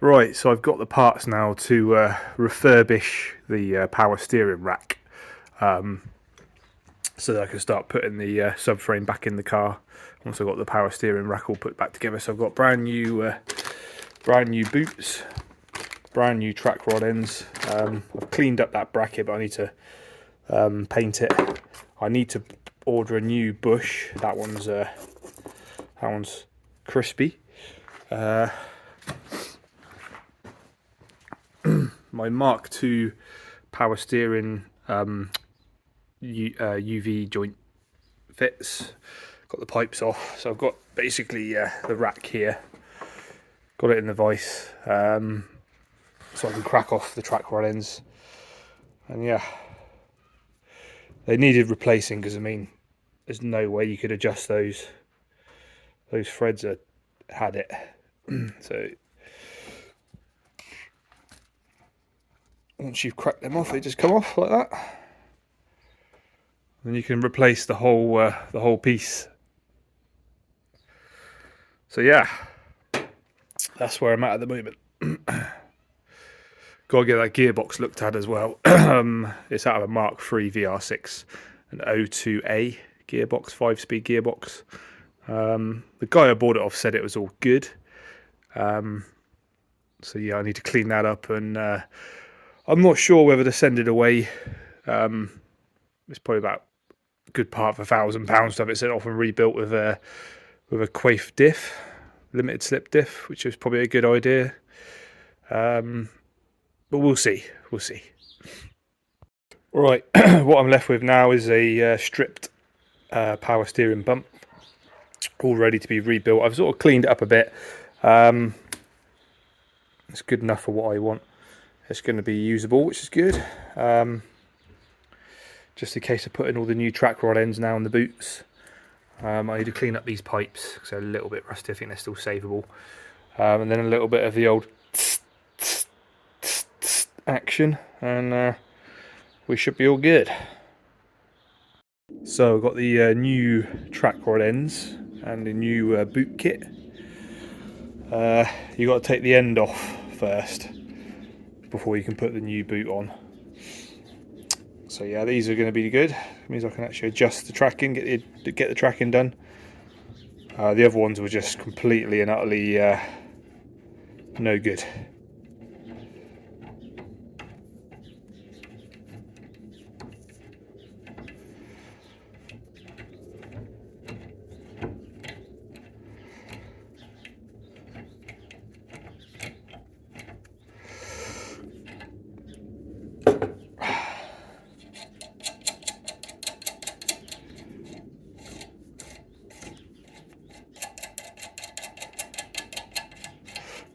Right, so I've got the parts now to refurbish the power steering rack, so that I can start putting the subframe back in the car. Once I've got the power steering rack all put back together, so I've got brand new boots, brand new track rod ends. I've cleaned up that bracket, but I need to paint it. I need to order a new bush. That one's crispy. My Mark II power steering UV joint fits. Got the pipes off, so I've got basically the rack here. Got it in the vise, so I can crack off the track rod ends. And yeah, they needed replacing because I mean, there's no way you could adjust those. Those threads had it. So once you've cracked them off, they just come off like that. Then you can replace the whole piece. So yeah, that's where I'm at the moment. Gotta get that gearbox looked at as well. It's out of a Mark III vr6, an O2A gearbox, 5-speed gearbox. The guy I bought it off said it was all good. So yeah, I need to clean that up, and I'm not sure whether to send it away. It's probably about a good part of £1,000 to have it sent off and rebuilt with a Quaife diff, limited slip diff, which is probably a good idea. But we'll see. We'll see. Right, what I'm left with now is a stripped power steering bump, all ready to be rebuilt. I've sort of cleaned it up a bit. It's good enough for what I want. It's going to be usable, which is good. Just in case of putting all the new track rod ends now on the boots. I need to clean up these pipes because they're a little bit rusty. I think they're still savable. And then a little bit of the old action, and we should be all good. So I've got the new track rod ends and the new boot kit. You got to take the end off first before you can put the new boot on. So yeah, these are going to be good. It means I can actually adjust the tracking, get the tracking done. The other ones were just completely and utterly no good.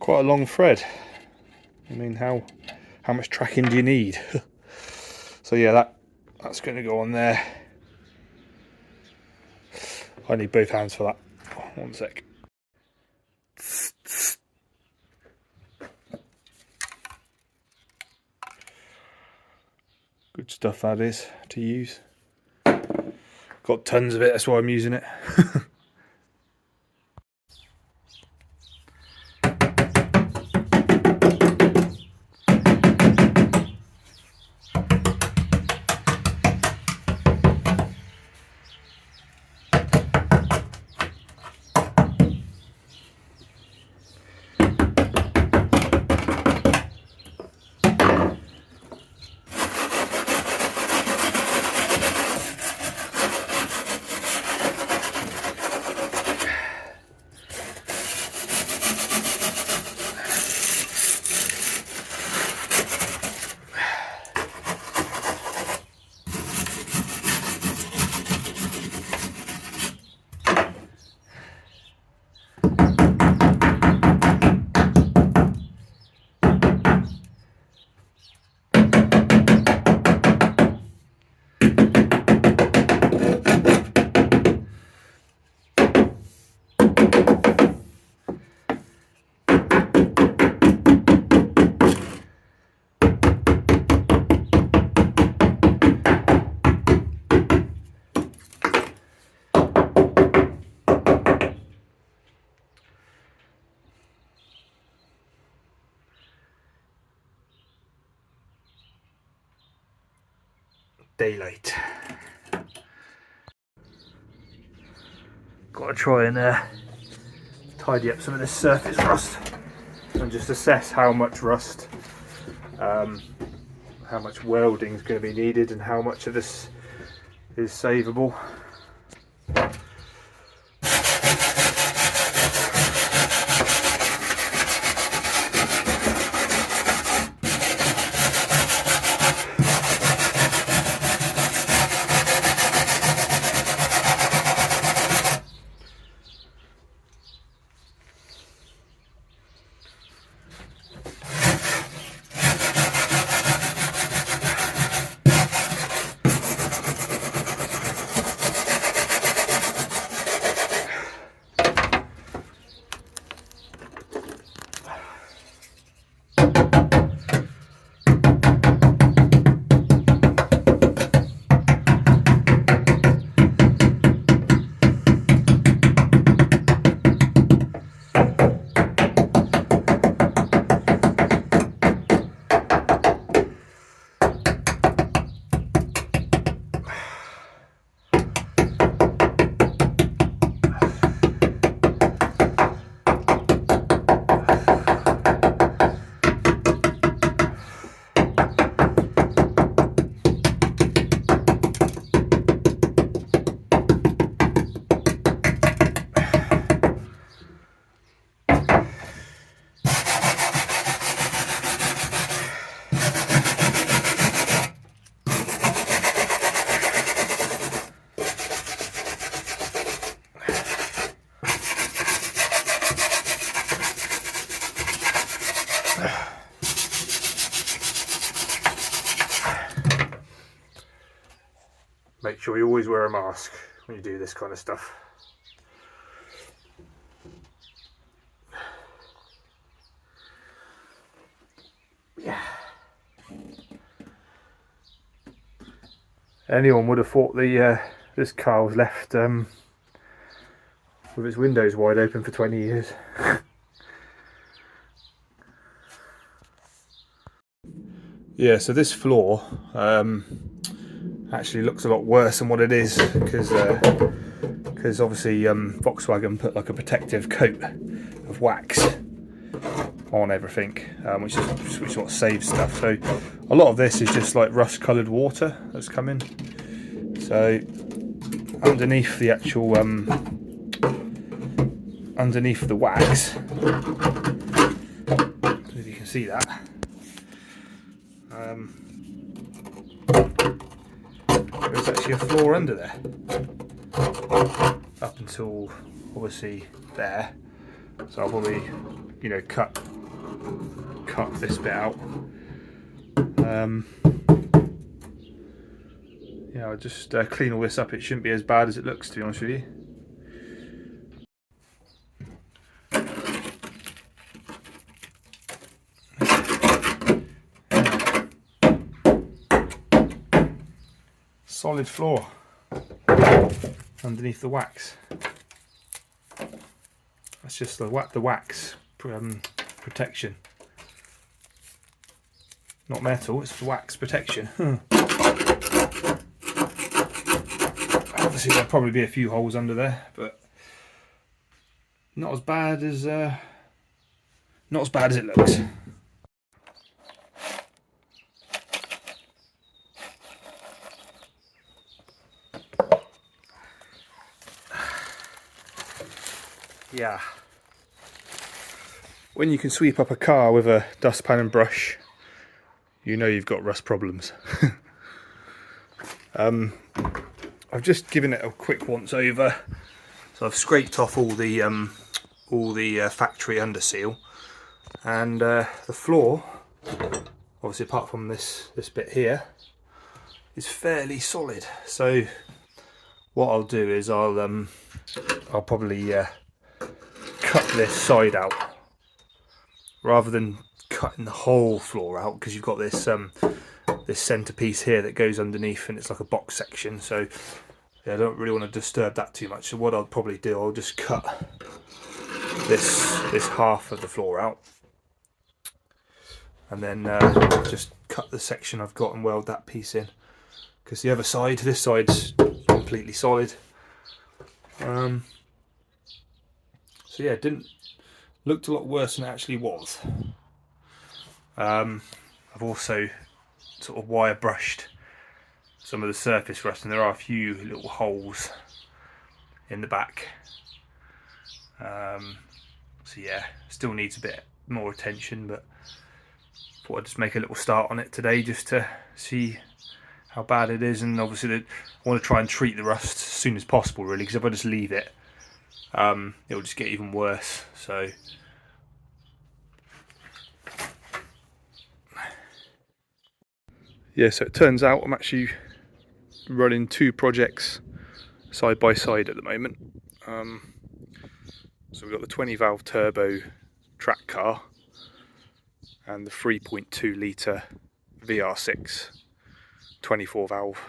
Quite a long thread. I mean, how much tracking do you need? So yeah, that's going to go on there. I need both hands for that. One sec. Good stuff that is to use. Got tons of it, that's why I'm using it. daylight. Got to try and tidy up some of this surface rust and just assess how much rust, how much welding is going to be needed and how much of this is savable. Make sure you always wear a mask when you do this kind of stuff. Yeah. Anyone would have thought this car was left with its windows wide open for 20 years. Yeah, so this floor actually looks a lot worse than what it is because obviously Volkswagen put like a protective coat of wax on everything, which is what saves stuff. So a lot of this is just like rust coloured water that's come in. So underneath the actual underneath the wax, if you can see that, there's actually a floor under there up until obviously there. So I'll probably, you know, cut this bit out. Yeah, I'll just clean all this up. It shouldn't be as bad as it looks, to be honest with you. Solid floor underneath the wax. That's just the wax protection. Not metal, it's wax protection. Obviously there'll probably be a few holes under there, but not as bad as it looks. Yeah. When you can sweep up a car with a dustpan and brush, you know you've got rust problems. I've just given it a quick once over, so I've scraped off all the factory under seal, and the floor, obviously apart from this bit here, is fairly solid. So what I'll do is I'll probably cut this side out rather than cutting the whole floor out, because you've got this this centerpiece here that goes underneath and it's like a box section, so yeah, I don't really want to disturb that too much. So what I'll probably do, I'll just cut this half of the floor out and then just cut the section I've got and weld that piece in, because the other side, this side's completely solid. So yeah, it looked a lot worse than it actually was. I've also sort of wire brushed some of the surface rust, and there are a few little holes in the back. So yeah, still needs a bit more attention, but thought I'd just make a little start on it today just to see how bad it is. And obviously I want to try and treat the rust as soon as possible, really, because if I just leave it, it'll just get even worse. So yeah, so it turns out I'm actually running two projects side by side at the moment. So we've got the 20 valve turbo track car and the 3.2 litre vr6 24 valve,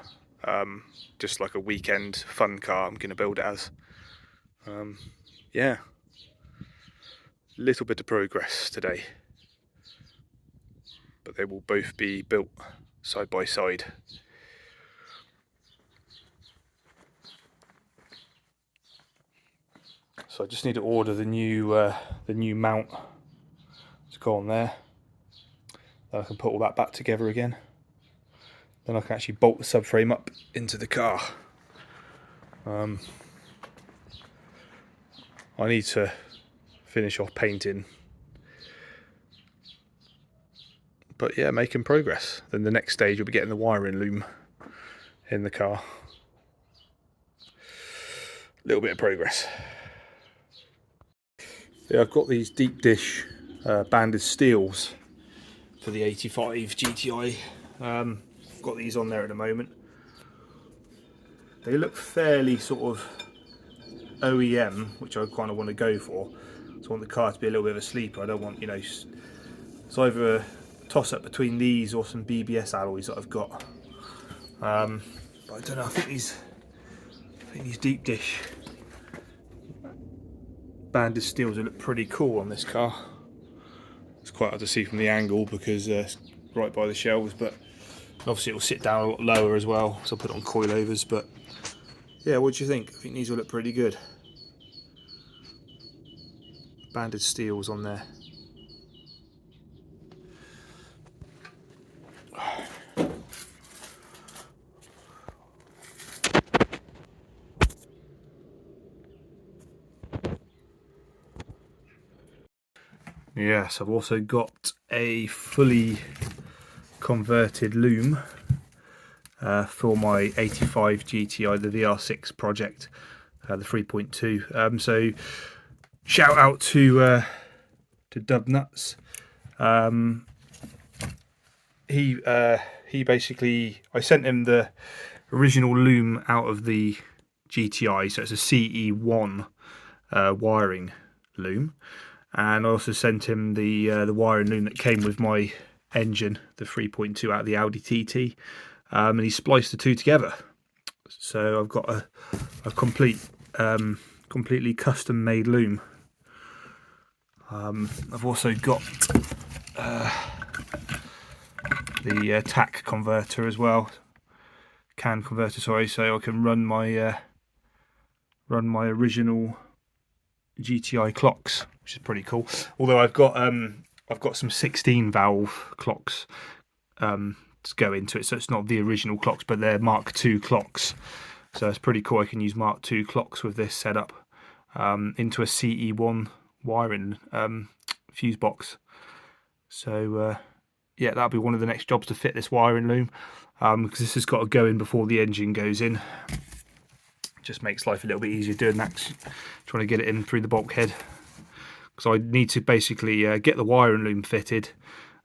just like a weekend fun car I'm going to build it as. Yeah, little bit of progress today, but they will both be built side by side. So I just need to order the new mount to go on there. Then I can put all that back together again. Then I can actually bolt the subframe up into the car. I need to finish off painting, but yeah, making progress. Then the next stage will be getting the wiring loom in the car. Little bit of progress. Yeah, I've got these deep dish banded steels for the 85 GTI. I've got these on there at the moment. They look fairly sort of OEM, which I kind of want to go for. So I want the car to be a little bit of a sleeper. I don't want, you know, it's either a toss up between these or some BBS alloys that I've got. But I don't know, I think these deep dish banded steels will look pretty cool on this car. It's quite hard to see from the angle because it's right by the shelves, but obviously it will sit down a lot lower as well, so I'll put it on coilovers. But yeah, what do you think? I think these will look pretty good. Banded steels on there. Yes, I've also got a fully converted loom for my 85 GTI, the VR6 project, the 3.2. So shout out to Dub Nuts. He basically, I sent him the original loom out of the GTI, so it's a CE1 wiring loom. And I also sent him the wiring loom that came with my engine, the 3.2 out of the Audi TT, and he spliced the two together. So I've got a completely custom made loom. I've also got the tack converter as well, can converter, sorry, so I can run my original GTI clocks, which is pretty cool. Although I've got some 16 valve clocks to go into it, so it's not the original clocks, but they're Mark II clocks. So it's pretty cool. I can use Mark II clocks with this setup into a CE1 wiring fuse box. So yeah, that'll be one of the next jobs to fit this wiring loom, because this has got to go in before the engine goes in. Just makes life a little bit easier doing that, trying to get it in through the bulkhead. So I need to basically get the wiring loom fitted,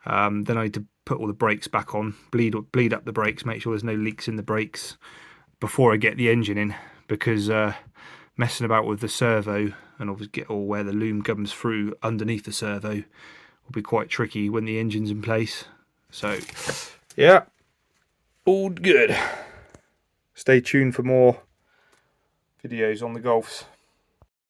then I need to put all the brakes back on, bleed up the brakes, make sure there's no leaks in the brakes before I get the engine in, because messing about with the servo and obviously get all where the loom comes through underneath the servo will be quite tricky when the engine's in place. So yeah, all good. Stay tuned for more videos on the Golfs.